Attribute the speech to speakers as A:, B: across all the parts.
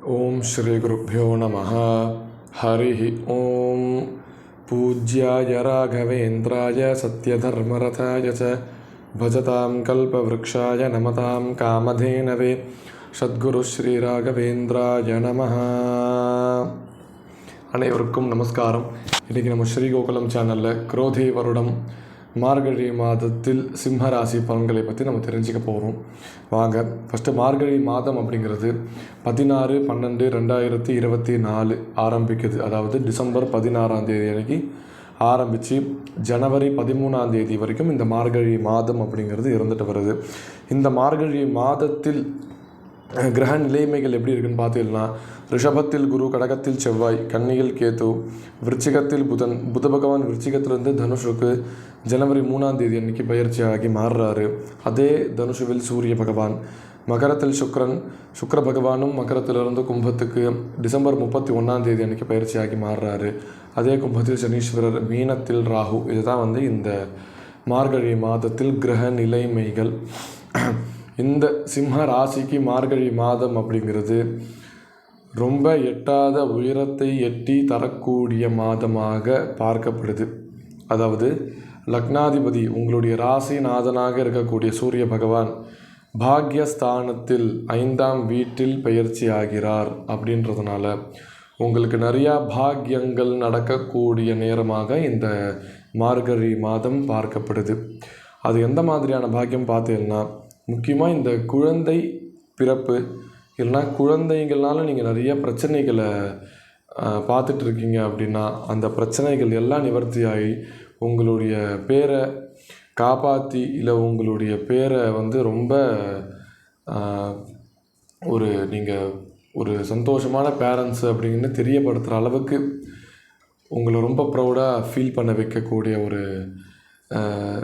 A: ओम श्री गुरुभ्यो नमः। हरि ओम। पूज्याय राघवेन्द्राय सत्यधर्मरथाय च भजतां कल्पवृक्षाय नमतां कामधेनवे सद्गुरु श्री ராகவேந்திராய நமஹ. அனைவருக்கும் நமஸ்காரம். இன்றைக்கி நம்ம ஸ்ரீகோகுலம் சேனலில் குரோதி வருடம் மார்கழி மாதத்தில் சிம்ம ராசி பலன்களை பற்றி நம்ம தெரிஞ்சுக்க போகிறோம். வாங்க. ஃபஸ்ட்டு மார்கழி மாதம் அப்படிங்கிறது 16/12/2024 ஆரம்பிக்குது. அதாவது டிசம்பர் 16ஆம் தேதி அன்றைக்கி ஆரம்பித்து ஜனவரி 13ஆம் தேதி வரைக்கும் இந்த மார்கழி மாதம் அப்படிங்கிறது இருந்துட்டு வருது. இந்த மார்கழி மாதத்தில் கிரக நிலைமைகள் எப்படி இருக்குன்னு பார்த்தீங்கன்னா, ரிஷபத்தில் குரு, கடகத்தில் செவ்வாய், கன்னியில் கேது, விருச்சிகத்தில் புதன். புத பகவான் விருச்சிகத்திலிருந்து தனுஷுக்கு ஜனவரி 3ஆம் தேதி அன்றைக்கி பயிற்சியாகி மாறுறாரு. அதே தனுஷுவில் சூரிய பகவான், மகரத்தில் சுக்கிர பகவானும் மகரத்திலிருந்து கும்பத்துக்கு டிசம்பர் 31ஆம் தேதி அன்றைக்கி பயிற்சியாகி மாறுறாரு. அதே கும்பத்தில் சனீஸ்வரர், மீனத்தில் ராகு. இதுதான் இந்த மார்கழி மாதத்தில் கிரக நிலைமைகள். இந்த சிம்ம ராசிக்கு மார்கழி மாதம் அப்படிங்கிறது ரொம்ப எட்டாத உயரத்தை எட்டி தரக்கூடிய மாதமாக பார்க்கப்படுது. அதாவது லக்னாதிபதி உங்களுடைய ராசிநாதனாக இருக்கக்கூடிய சூரிய பகவான் பாக்யஸ்தானத்தில் 5ஆம் வீட்டில் பயிற்சி ஆகிறார். அப்படின்றதுனால உங்களுக்கு நிறையா பாக்கியங்கள் நடக்கக்கூடிய நேரமாக இந்த மார்கழி மாதம் பார்க்கப்படுது. அது எந்த மாதிரியான பாக்கியம் பார்த்தீங்கன்னா, முக்கியமாக இந்த குழந்தை பிறப்பு இல்லைனா குழந்தைங்கள்னால நீங்கள் நிறைய பிரச்சனைகளை பார்த்துட்ருக்கீங்க அப்படின்னா, அந்த பிரச்சனைகள் எல்லாம் நிவர்த்தியாகி உங்களுடைய பேரை காப்பாற்றி, இல்லை உங்களுடைய பேரை ரொம்ப நீங்கள் ஒரு சந்தோஷமான பேரண்ட்ஸு அப்படின்னு தெரியப்படுத்துகிற அளவுக்கு உங்களை ரொம்ப ப்ரௌடாக ஃபீல் பண்ண வைக்கக்கூடிய ஒரு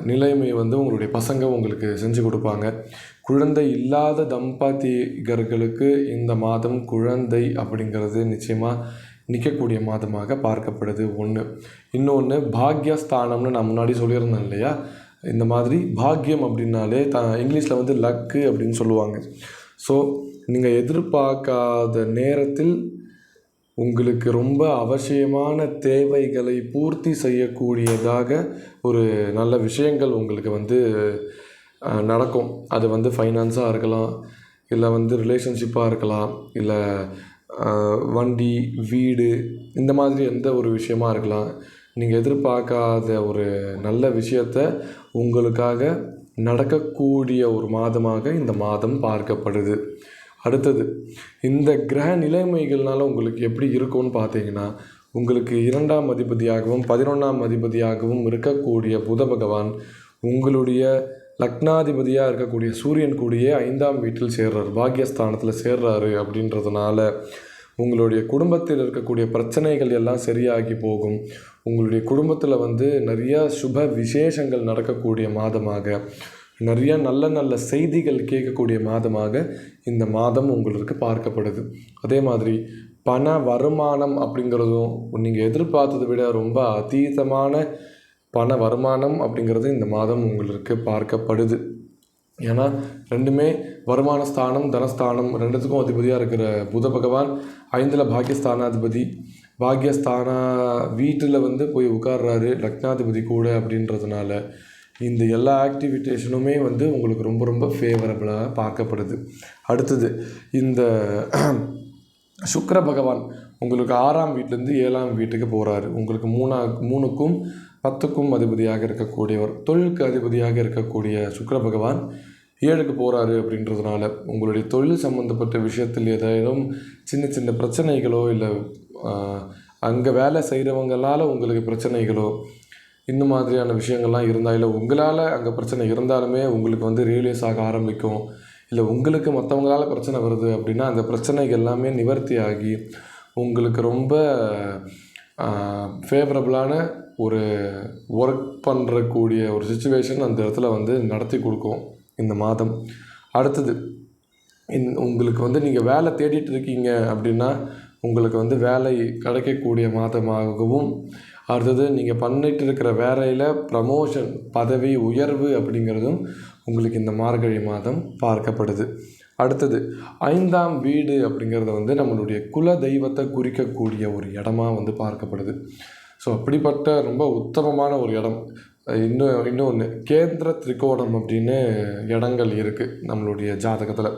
A: நிலைமை உங்களுடைய பசங்க உங்களுக்கு செஞ்சு கொடுப்பாங்க. குழந்தை இல்லாத தம்பதிகர்களுக்கு இந்த மாதம் குழந்தை அப்படிங்கிறது நிச்சயமாக நிற்கக்கூடிய மாதமாக பார்க்கப்படுது. இன்னொன்று பாக்யஸ்தானம்னு நான் முன்னாடி சொல்லியிருந்தேன் இல்லையா. இந்த மாதிரி பாக்யம் அப்படின்னாலே இங்கிலீஷில் லக்கு அப்படின்னு சொல்லுவாங்க. ஸோ நீங்கள் எதிர்பார்க்காத நேரத்தில் உங்களுக்கு ரொம்ப அவசியமான தேவைகளை பூர்த்தி செய்யக்கூடியதாக ஒரு நல்ல விஷயங்கள் உங்களுக்கு நடக்கும். அது ஃபைனான்ஸாக இருக்கலாம், இல்லை ரிலேஷன்ஷிப்பாக இருக்கலாம், இல்லை வண்டி, வீடு, இந்த மாதிரி எந்த ஒரு விஷயமா இருக்கலாம். நீங்கள் எதிர்பார்க்காத ஒரு நல்ல விஷயத்தை உங்களுக்காக நடக்கக்கூடிய ஒரு மாதமாக இந்த மாதம் பார்க்கப்படுது. அடுத்தது, இந்த கிரக நிலைமைகள்னால உங்களுக்கு எப்படி இருக்கும்னு பார்த்தீங்கன்னா, உங்களுக்கு 2ஆம் அதிபதியாகவும் 11ஆம் அதிபதியாகவும் இருக்கக்கூடிய புத பகவான் உங்களுடைய லக்னாதிபதியாக இருக்கக்கூடிய சூரியன் கூடியே 5ஆம் வீட்டில் சேர்றார், பாக்யஸ்தானத்தில் சேர்றாரு. அப்படின்றதுனால உங்களுடைய குடும்பத்தில் இருக்கக்கூடிய பிரச்சனைகள் எல்லாம் சரியாகி போகும். உங்களுடைய குடும்பத்தில் நிறையா சுப விசேஷங்கள் நடக்கக்கூடிய மாதமாக, நிறைய நல்ல நல்ல செய்திகள் கேட்கக்கூடிய மாதமாக இந்த மாதம் உங்களுக்கு பார்க்கப்படுது. அதே மாதிரி பண வருமானம் அப்படிங்கிறதும் நீங்கள் எதிர்பார்த்ததை விட ரொம்ப அதீதமான பண வருமானம் அப்படிங்கிறது இந்த மாதம் உங்களுக்கு பார்க்கப்படுது. ஏன்னா ரெண்டுமே வருமான ஸ்தானம், தனஸ்தானம், ரெண்டுத்துக்கும் அதிபதியாக இருக்கிற புத பகவான் 5ல் பாக்யஸ்தானாதிபதி, பாக்யஸ்தான வீட்டில் போய் உட்கார்றாரு லக்னாதிபதி கூட. அப்படின்றதுனால இந்த எல்லா ஆக்டிவிட்டேஷனுமே உங்களுக்கு ரொம்ப ரொம்ப ஃபேவரபுளாக பார்க்கப்படுது. அடுத்தது, இந்த சுக்கிர பகவான் உங்களுக்கு 6ஆம் வீட்டிலேருந்து 7ஆம் வீட்டுக்கு போகிறாரு. உங்களுக்கு 3க்கும் 10க்கும் அதிபதியாக இருக்கக்கூடியவர், தொழிலுக்கு அதிபதியாக இருக்கக்கூடிய சுக்கிர பகவான் 7க்கு போகிறாரு. அப்படின்றதுனால உங்களுடைய தொழில் சம்மந்தப்பட்ட விஷயத்தில் ஏதாவது சின்ன சின்ன பிரச்சனைகளோ, இல்லை அங்கே வேலை செய்கிறவங்களால் உங்களுக்கு பிரச்சனைகளோ, இந்த மாதிரியான விஷயங்கள்லாம் இருந்தால், இல்லை உங்களால் அங்கே பிரச்சனை இருந்தாலுமே உங்களுக்கு ரியலைஸ் ஆக ஆரம்பிக்கும். இல்லை உங்களுக்கு மற்றவங்களால் பிரச்சனை வருது அப்படின்னா அந்த பிரச்சனைகள் எல்லாமே நிவர்த்தி ஆகி உங்களுக்கு ரொம்ப ஃபேவரபுளான ஒரு ஒர்க் பண்ணுறக்கூடிய ஒரு சுச்சுவேஷன் அந்த இடத்துல நடத்தி கொடுக்கும் இந்த மாதம். அடுத்தது, உங்களுக்கு நீங்கள் வேலை தேடிட்டு இருக்கீங்க அப்படின்னா உங்களுக்கு வேலை கிடைக்கக்கூடிய மாதமாகவும், அடுத்தது நீங்கள் பண்ணிட்டு இருக்கிற வேலையில் ப்ரமோஷன், பதவி உயர்வு அப்படிங்கிறதும் உங்களுக்கு இந்த மார்கழி மாதம் பார்க்கப்படுது. அடுத்தது 5ஆம் வீடு அப்படிங்கிறது வந்து நம்மளுடைய குல தெய்வத்தை குறிக்கக்கூடிய ஒரு இடமா வந்து பார்க்கப்படுது. ஸோ அப்படிப்பட்ட ரொம்ப உத்தமமான ஒரு இடம். இன்னொன்று கேந்திர திரிகோணம் அப்படின்னு இடங்கள் இருக்குது நம்மளுடைய ஜாதகத்தில்.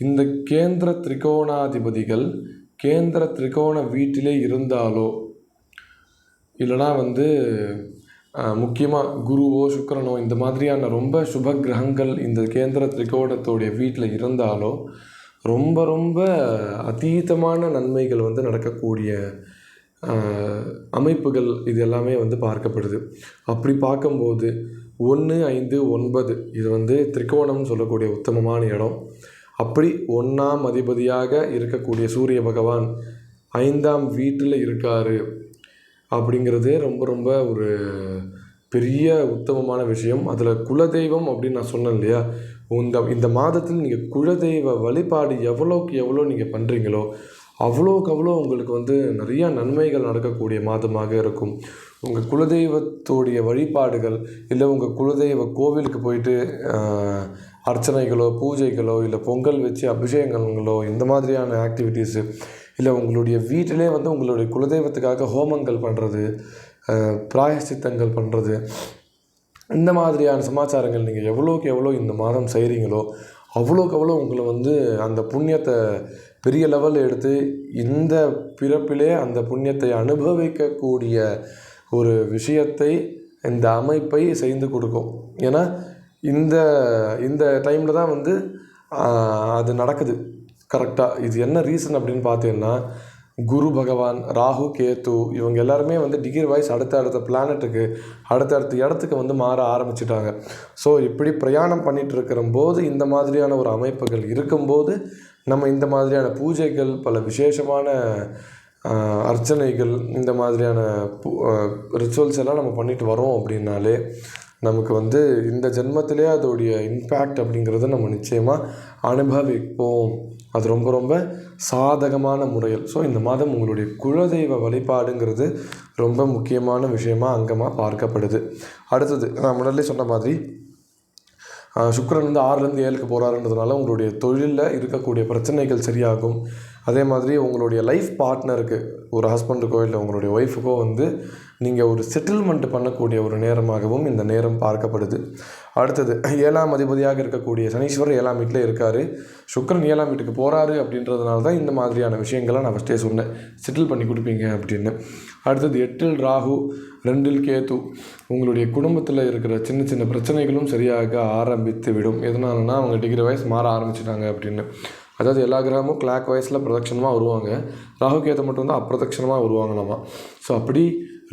A: இந்த கேந்திர திரிகோணாதிபதிகள் கேந்திர திரிகோண வீட்டிலே இருந்தாலோ இல்லைனா வந்து முக்கியமாக குருவோ சுக்கிரனோ இந்த மாதிரியான ரொம்ப சுப கிரகங்கள் இந்த கேந்திர திரிகோணத்தோடைய வீட்டில் இருந்தாலோ ரொம்ப ரொம்ப அதீதமான நன்மைகள் வந்து நடக்கக்கூடிய அமைப்புகள் இது எல்லாமே வந்து பார்க்கப்படுது. அப்படி பார்க்கும்போது 1, 5, 9 இது வந்து திரிகோணம்னு சொல்லக்கூடிய உத்தமமான இடம். அப்படி 1ஆம் அதிபதியாக இருக்கக்கூடிய சூரிய பகவான் 5ஆம் வீட்டில் இருக்கார் அப்படிங்கிறதே ரொம்ப ரொம்ப ஒரு பெரிய உத்தமமான விஷயம். அதில் குலதெய்வம் அப்படின்னு நான் சொன்னேன் இல்லையா, இந்த மாதத்தில் நீங்கள் குலதெய்வ வழிபாடு எவ்வளோக்கு எவ்வளோ நீங்கள் பண்ணுறீங்களோ அவ்வளோக்கு அவ்வளோ உங்களுக்கு வந்து நிறையா நன்மைகள் நடக்கக்கூடிய மாதமாக இருக்கும். உங்கள் குலதெய்வத்தோடைய வழிபாடுகள் இல்லை உங்கள் குலதெய்வ கோவிலுக்கு போயிட்டு அர்ச்சனைகளோ பூஜைகளோ இல்லை பொங்கல் வச்சு அபிஷேகங்களோ இந்த மாதிரியான ஆக்டிவிட்டீஸு இல்லை உங்களுடைய வீட்டிலே வந்து உங்களுடைய குலதெய்வத்துக்காக ஹோமங்கள் பண்ணுறது, பிராயச்சித்தங்கள் பண்ணுறது, இந்த மாதிரியான சமாச்சாரங்கள் நீங்கள் எவ்வளோக்கு எவ்வளோ இந்த மாதம் செய்கிறீங்களோ அவ்வளோக்கு அவ்வளோ உங்களை வந்து அந்த புண்ணியத்தை பெரிய லெவலில் எடுத்து இந்த பிறப்பிலே அந்த புண்ணியத்தை அனுபவிக்கக்கூடிய ஒரு விஷயத்தை இந்த அமைப்பை செய்து கொடுக்கும். ஏன்னா இந்த இந்த டைமில் தான் வந்து அது நடக்குது கரெக்டாக. இது என்ன ரீசன் அப்படின்னு பார்த்தீங்கன்னா, குரு பகவான், ராகு, கேத்து இவங்க எல்லாருமே வந்து டிகிரி வைஸ் அடுத்த பிளானட்டுக்கு அடுத்த இடத்துக்கு வந்து மாற ஆரம்பிச்சிட்டாங்க. ஸோ இப்படி பிரயாணம் பண்ணிகிட்டு இருக்கிற போது இந்த மாதிரியான ஒரு அமைப்புகள் இருக்கும்போது நம்ம இந்த மாதிரியான பூஜைகள், பல விசேஷமான அர்ச்சனைகள், இந்த மாதிரியான ரிச்சுவல்ஸ் எல்லாம் நம்ம பண்ணிட்டு வரோம் அப்படின்னாலே நமக்கு வந்து இந்த ஜென்மத்திலே அதோடைய இம்பேக்ட் அப்படிங்கிறத நம்ம நிச்சயமாக அனுபவிப்போம். அது ரொம்ப ரொம்ப சாதகமான முறையில். ஸோ இந்த மாதம் உங்களுடைய குலதெய்வ வழிபாடுங்கிறது ரொம்ப முக்கியமான விஷயமாக அங்கமாக பார்க்கப்படுது. அடுத்தது நான் முன்னாடியே சொன்ன மாதிரி சுக்கிரன் வந்து 6லேருந்து 7க்கு போகிறாருன்றதுனால உங்களுடைய தொழிலில் இருக்கக்கூடிய பிரச்சனைகள் சரியாகும். அதே மாதிரி உங்களுடைய லைஃப் பார்ட்னருக்கு, ஒரு ஹஸ்பண்டுக்கோ இல்லை உங்களுடைய ஒய்ஃபுக்கோ வந்து நீங்கள் ஒரு செட்டில்மெண்ட் பண்ணக்கூடிய ஒரு நேரமாகவும் இந்த நேரம் பார்க்கப்படுது. அடுத்தது 7ஆம் அதிபதியாக இருக்கக்கூடிய சனீஸ்வரர் 7ஆம் வீட்டில் இருக்கார். சுக்கிரன் 7ஆம் வீட்டுக்கு போகிறாரு அப்படின்றதுனால தான் இந்த மாதிரியான விஷயங்களை நான் ஃபஸ்ட்டே சொன்னேன், செட்டில் பண்ணி கொடுப்பீங்க அப்படின்னு. அடுத்தது 8ல் ராகு, 2ல் கேத்து. உங்களுடைய குடும்பத்தில் இருக்கிற சின்ன சின்ன பிரச்சனைகளும் சரியாக ஆரம்பித்து விடும். எதனாலனா அவங்க டிகிரி வைஸ் மாற ஆரம்பிச்சிட்டாங்க அப்படின்னு. அதாவது எல்லா கிரகமும் கிளாக் வைஸில் பிரதட்சணமாக வருவாங்க, ராகு கேத்து மட்டும்தான் அப்பிரதட்சணமாக வருவாங்க நம்ம. ஸோ அப்படி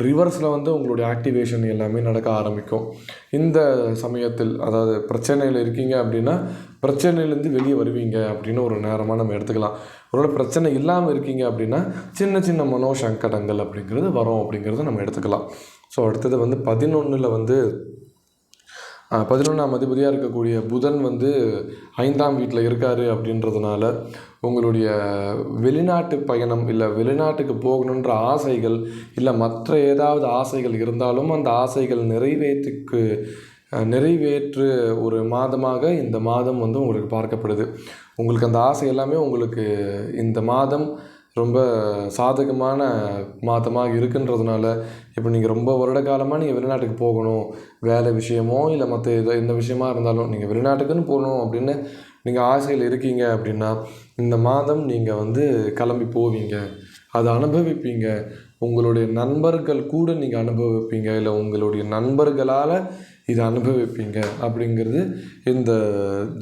A: ரிவர்ஸில் வந்து உங்களுடைய ஆக்டிவேஷன் எல்லாமே நடக்க ஆரம்பிக்கும் இந்த சமயத்தில். அதாவது பிரச்சனையில் இருக்கீங்க அப்படின்னா பிரச்சனையிலேருந்து வெளியே வருவீங்க அப்படின்னு ஒரு நேரமாக நம்ம எடுத்துக்கலாம். ஒருவேளை பிரச்சனை இல்லாமல் இருக்கீங்க அப்படின்னா சின்ன சின்ன மனோசங்கடங்கள் அப்படிங்கிறது வரும் அப்படிங்கிறத நம்ம எடுத்துக்கலாம். ஸோ அடுத்தது வந்து 11ல் வந்து 11ஆம் அதிபதியாக இருக்கக்கூடிய புதன் வந்து 5ஆம் வீட்டில் இருக்கார் அப்படின்றதுனால உங்களுடைய வெளிநாட்டு பயணம் இல்லை வெளிநாட்டுக்கு போகணுன்ற ஆசைகள் இல்லை மற்ற ஏதாவது ஆசைகள் இருந்தாலும் அந்த ஆசைகள் நிறைவேற்று ஒரு மாதமாக இந்த மாதம் வந்து உங்களுக்கு பார்க்கப்படுது. உங்களுக்கு அந்த ஆசை எல்லாமே உங்களுக்கு இந்த மாதம் ரொம்ப சாதகமான மாதமாக இருக்குன்றதுனால இப்போ நீங்கள் ரொம்ப வருட காலமாக நீங்கள் வெளிநாட்டுக்கு போகணும், வேலை விஷயமோ இல்லை மற்ற எந்த விஷயமா இருந்தாலும் நீங்கள் வெளிநாட்டுக்குன்னு போகணும் அப்படின்னு நீங்கள் ஆசையில் இருக்கீங்க அப்படின்னா இந்த மாதம் நீங்கள் வந்து கிளம்பி போவீங்க, அதை அனுபவிப்பீங்க. உங்களுடைய நண்பர்கள் கூட நீங்கள் அனுபவிப்பீங்க, இல்லை உங்களுடைய நண்பர்களால் இதை அனுபவிப்பீங்க அப்படிங்கிறது இந்த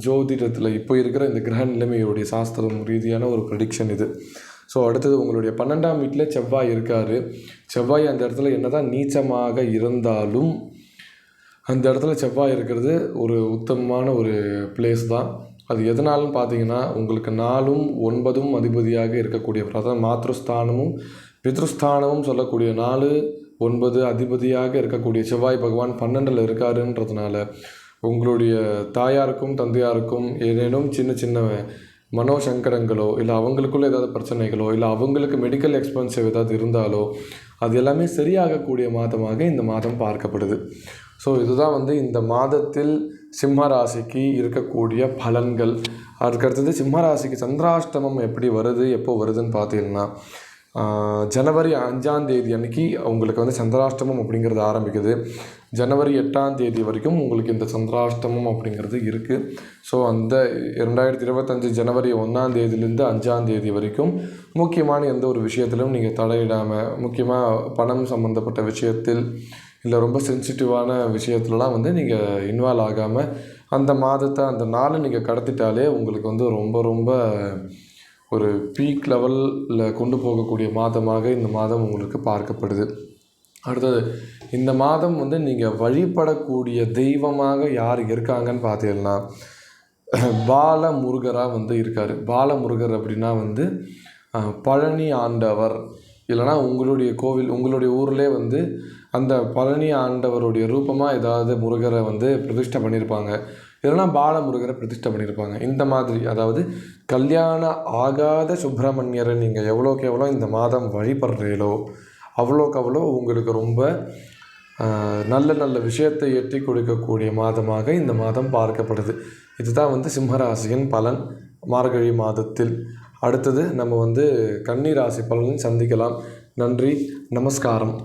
A: ஜோதிடத்தில் இப்போ இருக்கிற இந்த கிரக நிலைமையுடைய சாஸ்திரம் ரீதியான ஒரு ப்ரெடிக்ஷன் இது. ஸோ அடுத்தது உங்களுடைய 12ஆம் வீட்டில் செவ்வாய் இருக்கார். செவ்வாய் அந்த இடத்துல என்ன தான் நீச்சமாக இருந்தாலும் அந்த இடத்துல செவ்வாய் இருக்கிறது ஒரு உத்தமமான ஒரு பிளேஸ் தான். அது எதனாலும் பார்த்தீங்கன்னா உங்களுக்கு 4ம் 9ம் அதிபதியாக இருக்கக்கூடிய, அதாவது மாத்ருஸ்தானமும் பித்ருஸ்தானமும் சொல்லக்கூடிய 4, 9 அதிபதியாக இருக்கக்கூடிய செவ்வாய் பகவான் 12ல் இருக்காருன்றதுனால உங்களுடைய தாயாருக்கும் தந்தையாருக்கும் ஏதேனும் சின்ன சின்ன மனோசங்கடங்களோ இல்லை அவங்களுக்குள்ள ஏதாவது பிரச்சனைகளோ இல்லை அவங்களுக்கு மெடிக்கல் எக்ஸ்பென்சிவ் ஏதாவது இருந்தாலோ அது எல்லாமே சரியாகக்கூடிய மாதமாக இந்த மாதம் பார்க்கப்படுது. ஸோ இதுதான் வந்து இந்த மாதத்தில் சிம்ம ராசிக்கு இருக்கக்கூடிய பலன்கள். அதுக்கடுத்தது சிம்ம ராசிக்கு சந்திராஷ்டமம் எப்படி வருது, எப்போ வருதுன்னு பார்த்தீங்கன்னா, ஜனவரி 5ஆம் தேதி அன்றைக்கி உங்களுக்கு வந்து சந்திராஷ்டமம் அப்படிங்கிறது ஆரம்பிக்குது. ஜனவரி 8ஆம் தேதி வரைக்கும் உங்களுக்கு இந்த சந்திராஷ்டமம் அப்படிங்கிறது இருக்குது. ஸோ அந்த 2025 ஜனவரி 1ஆம் தேதியிலேருந்து 5ஆம் தேதி வரைக்கும் முக்கியமான எந்த ஒரு விஷயத்திலும் நீங்கள் தலையிடாமல், முக்கியமாக பணம் சம்மந்தப்பட்ட விஷயத்தில் இல்லை ரொம்ப சென்சிட்டிவான விஷயத்துலலாம் வந்து நீங்கள் இன்வால்வ் ஆகாமல் அந்த மாதத்தை அந்த நாளை நீங்கள் கடத்திட்டாலே உங்களுக்கு வந்து ரொம்ப ரொம்ப ஒரு பீக் லெவலில் கொண்டு போகக்கூடிய மாதமாக இந்த மாதம் உங்களுக்கு பார்க்கப்படுது. அடுத்தது இந்த மாதம் வந்து நீங்கள் வழிபடக்கூடிய தெய்வமாக யார் இருக்காங்கன்னு பார்த்தீங்கன்னா, பாலமுருகராக வந்து இருக்கார். பாலமுருகர் அப்படின்னா வந்து பழனி ஆண்டவர், இல்லைனா உங்களுடைய கோவில் உங்களுடைய ஊரிலே வந்து அந்த பழனி ஆண்டவருடைய ரூபமாக ஏதாவது முருகரை வந்து பிரதிஷ்டை பண்ணியிருப்பாங்க, இல்லைனா பாலமுருகரை பிரதிஷ்டை பண்ணியிருப்பாங்க. இந்த மாதிரி அதாவது கல்யாணம் ஆகாத சுப்பிரமணியரை நீங்கள் எவ்வளோக்கு எவ்வளோ இந்த மாதம் வழிபடுறீங்களோ அவ்வளோக்கு அவ்வளோ உங்களுக்கு ரொம்ப நல்ல நல்ல விஷயத்தை எட்டி கொடுக்கக்கூடிய மாதமாக இந்த மாதம் பார்க்கப்படுது. இதுதான் வந்து சிம்மராசியின் பலன் மார்கழி மாதத்தில். அடுத்தது நம்ம வந்து கன்னி ராசி பலனை சந்திக்கலாம். நன்றி, நமஸ்காரம்.